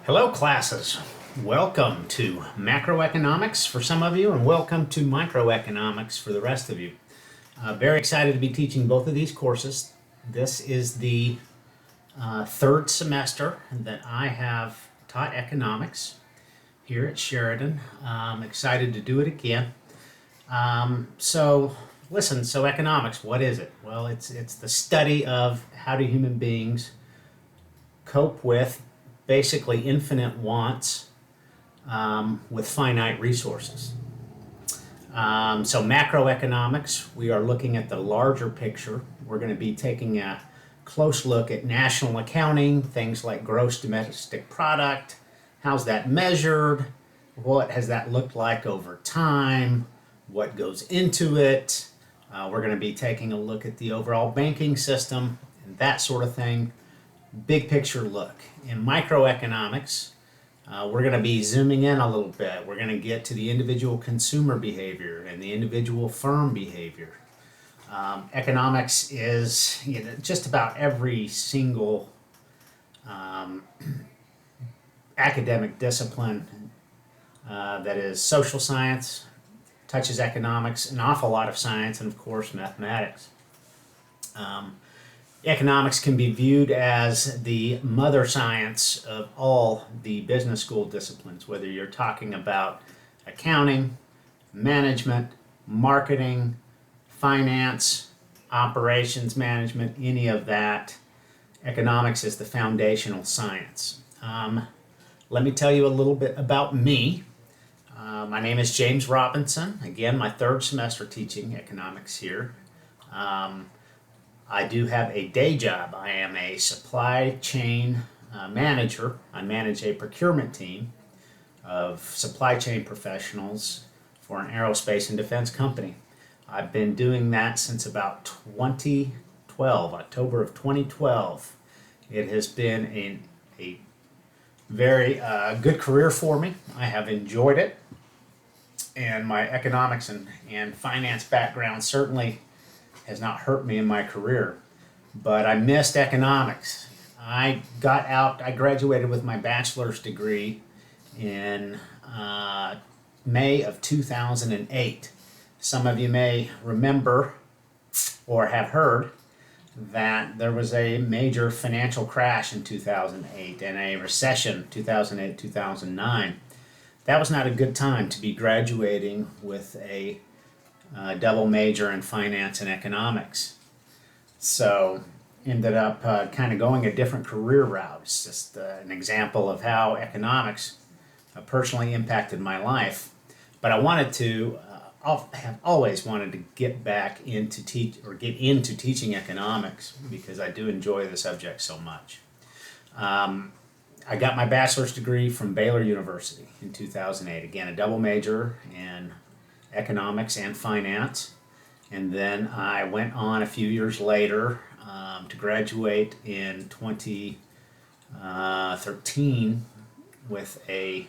Hello, classes. Welcome to macroeconomics for some of you, and welcome to microeconomics for the rest of you. Very excited to be teaching both of these courses. This is the third semester that I have taught economics here at Sheridan. I'm excited to do it again. So economics, what is it? Well, it's the study of how do human beings cope with basically infinite wants with finite resources. So macroeconomics, we are looking at the larger picture. We're going to be taking a close look at national accounting, things like gross domestic product, how's that measured, what has that looked like over time, what goes into it. We're going to be taking a look at the overall banking system and that sort of thing. Big picture look. In microeconomics, we're going to be zooming in a little bit. We're going to get to the individual consumer behavior and the individual firm behavior. Economics is just about every single academic discipline that is social science, touches economics, an awful lot of science, and of course mathematics. Economics can be viewed as the mother science of all the business school disciplines, whether you're talking about accounting, management, marketing, finance, operations management, any of that. Economics is the foundational science. Let me tell you a little bit about me. My name is James Robinson. Again, my third semester teaching economics here. I do have a day job. I am a supply chain manager. I manage a procurement team of supply chain professionals for an aerospace and defense company. I've been doing that since about 2012, October of 2012. It has been a very good career for me. I have enjoyed it, and my economics and finance background certainly has not hurt me in my career, but I missed economics. I graduated with my bachelor's degree in May of 2008. Some of you may remember or have heard that there was a major financial crash in 2008 and a recession 2008-2009. That was not a good time to be graduating with a double major in finance and economics. So ended up kind of going a different career route. It's just an example of how economics personally impacted my life. But I wanted to, have always wanted to get back into get into teaching economics because I do enjoy the subject so much. I got my bachelor's degree from Baylor University in 2008. Again, a double major in economics and finance, and then I went on a few years later to graduate in 2013 with a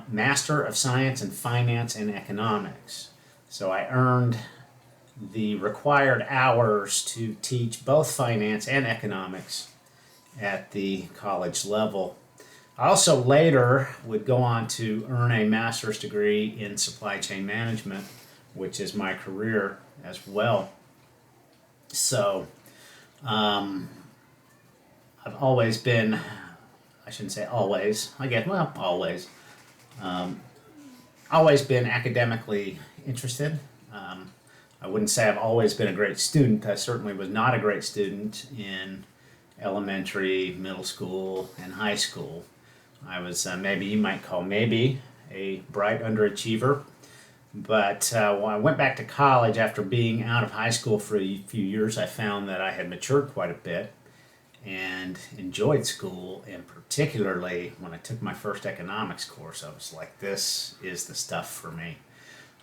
Master of Science in Finance and Economics. So I earned the required hours to teach both finance and economics at the college level. I also later would go on to earn a master's degree in supply chain management, which is my career as well. So I've always been, I shouldn't say always, always been academically interested. I wouldn't say I've always been a great student. I certainly was not a great student in elementary, middle school, and high school. I was maybe you might call a bright underachiever. But when I went back to college after being out of high school for a few years, I found that I had matured quite a bit and enjoyed school. And particularly when I took my first economics course, I was like, this is the stuff for me.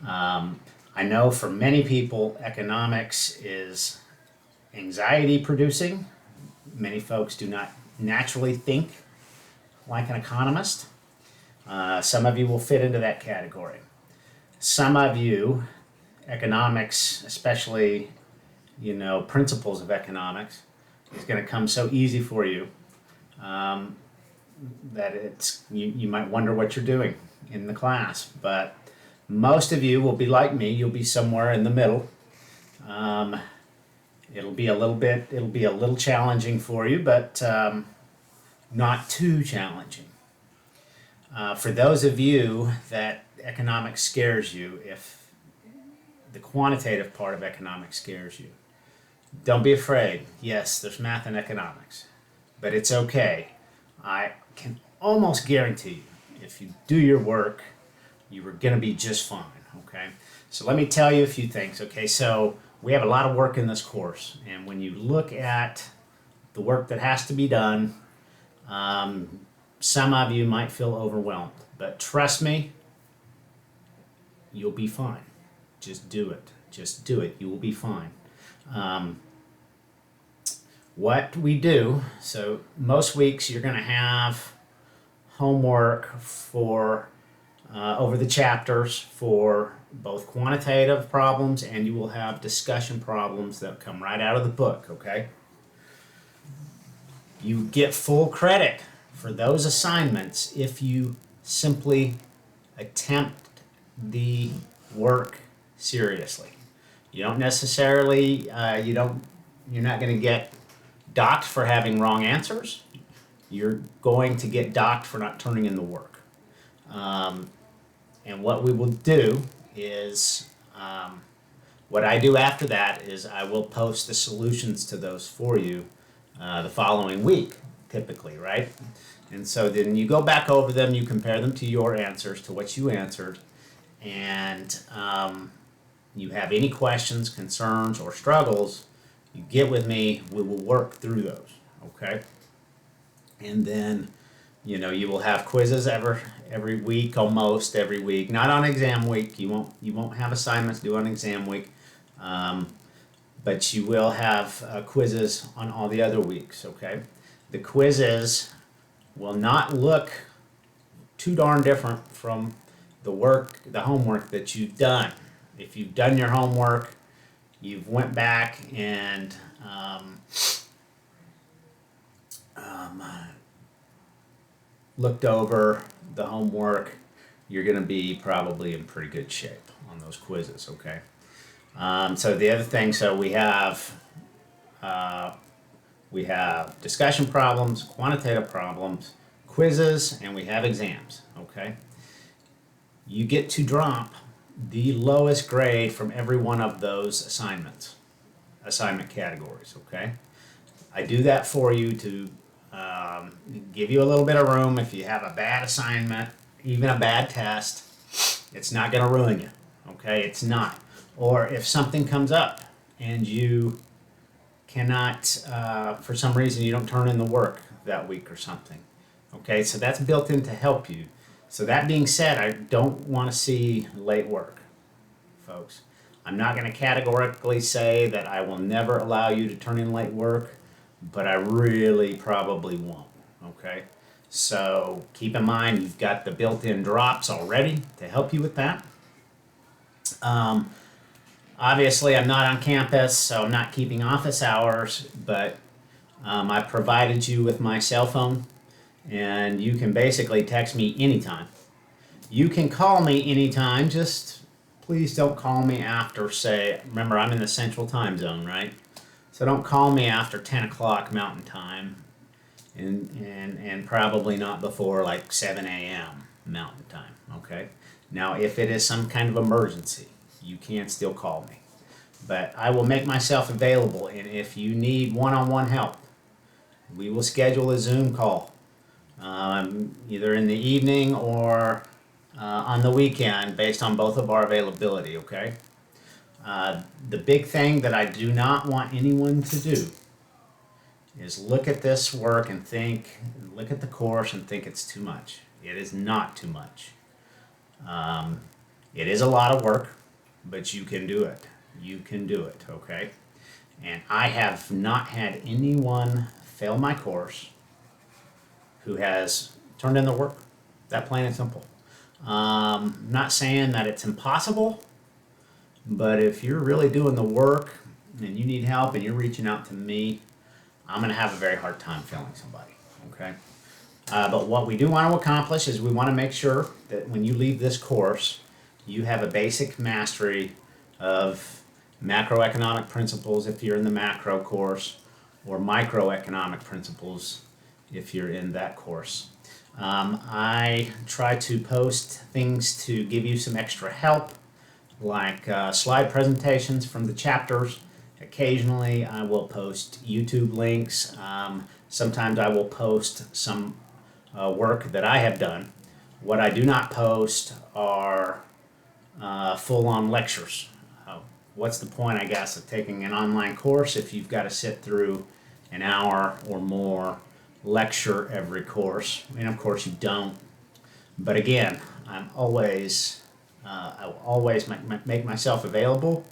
I know for many people, economics is anxiety producing. Many folks do not naturally think like an economist. Some of you will fit into that category. Some of you, economics, especially, principles of economics, is going to come so easy for you that you might wonder what you're doing in the class. But most of you will be like me. You'll be somewhere in the middle. It'll be a little challenging for you, but not too challenging. For those of you that economics scares you, if the quantitative part of economics scares you, don't be afraid. Yes, there's math and economics, but it's okay. I can almost guarantee you, if you do your work, you are going to be just fine, okay? So let me tell you a few things, okay? So we have a lot of work in this course, and when you look at the work that has to be done, some of you might feel overwhelmed, but trust me, you'll be fine. Just do it. Just do it. You will be fine. What we do, so most weeks you're going to have homework for over the chapters for both quantitative problems, and you will have discussion problems that come right out of the book, okay? You get full credit for those assignments if you simply attempt the work seriously. You don't necessarily, you're not going to get docked for having wrong answers. You're going to get docked for not turning in the work. And what we will do is, what I do after that is I will post the solutions to those for you the following week, typically, right? And so then you go back over them, you compare them to your answers, to what you answered, and you have any questions, concerns, or struggles, you get with me, we will work through those, okay? And then, you will have quizzes every week, almost every week. Not on exam week. You won't have assignments due on exam week, but you will have quizzes on all the other weeks. Okay, the quizzes will not look too darn different from the homework that you've done. If you've done your homework, you've went back and looked over the homework, you're going to be probably in pretty good shape on those quizzes, okay? So the other thing, so we have discussion problems, quantitative problems, quizzes, and we have exams, okay? You get to drop the lowest grade from every one of those assignment categories, okay? I do that for you to give you a little bit of room. If you have a bad assignment, even a bad test, it's not going to ruin you, okay? It's not. Or if something comes up and you cannot, for some reason, you don't turn in the work that week or something, okay? So that's built in to help you. So that being said, I don't want to see late work, folks. I'm not going to categorically say that I will never allow you to turn in late work, but I really probably won't, okay? So keep in mind you've got the built-in drops already to help you with that. Obviously, I'm not on campus, so I'm not keeping office hours, but I provided you with my cell phone, and you can basically text me anytime. You can call me anytime, just please don't call me after, remember I'm in the Central Time Zone, right? So don't call me after 10 o'clock Mountain Time, and probably not before like 7 a.m. Mountain Time, okay? Now, if it is some kind of emergency, you can still call me. But I will make myself available, and if you need one-on-one help, we will schedule a Zoom call, either in the evening or on the weekend, based on both of our availability, okay? The big thing that I do not want anyone to do is look at this work and look at the course and think it's too much. It is not too much. It is a lot of work, but you can do it. You can do it, okay? And I have not had anyone fail my course who has turned in their work. That plain and simple. Not saying that it's impossible, but if you're really doing the work and you need help and you're reaching out to me, I'm going to have a very hard time failing somebody, okay? But what we do want to accomplish is we want to make sure that when you leave this course, you have a basic mastery of macroeconomic principles if you're in the macro course, or microeconomic principles if you're in that course. I try to post things to give you some extra help, like slide presentations from the chapters. Occasionally I will post YouTube links. Sometimes I will post some work that I have done. What I do not post are full-on lectures. What's the point, I guess, of taking an online course if you've got to sit through an hour or more lecture every course? And of course you don't. But again, I will always make myself available,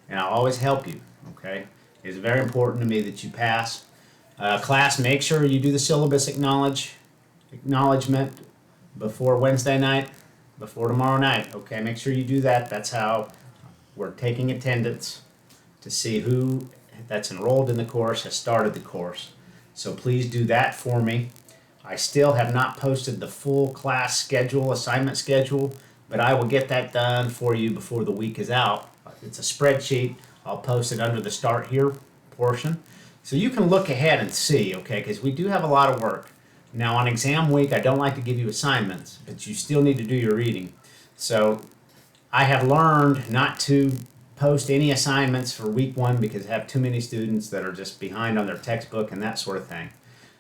and I'll always help you. Okay, it's very important to me that you pass. Class, make sure you do the syllabus acknowledgement before Wednesday night, before tomorrow night. Okay, make sure you do that. That's how we're taking attendance to see who that's enrolled in the course has started the course. So please do that for me. I still have not posted the full class schedule, assignment schedule, but I will get that done for you before the week is out. It's a spreadsheet. I'll post it under the Start Here portion. So you can look ahead and see, okay, because we do have a lot of work. Now on exam week, I don't like to give you assignments, but you still need to do your reading. So I have learned not to post any assignments for week one because I have too many students that are just behind on their textbook and that sort of thing.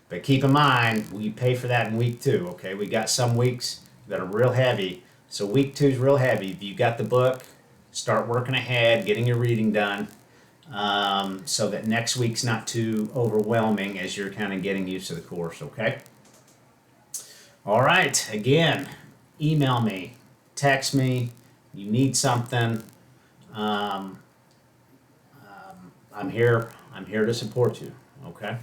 But keep in mind, we pay for that in week two, okay? We got some weeks that are real heavy. So week two is real heavy. If you got the book, start working ahead, getting your reading done, so that next week's not too overwhelming as you're kind of getting used to the course, okay? All right, again, email me, text me, you need something. I'm here to support you, okay?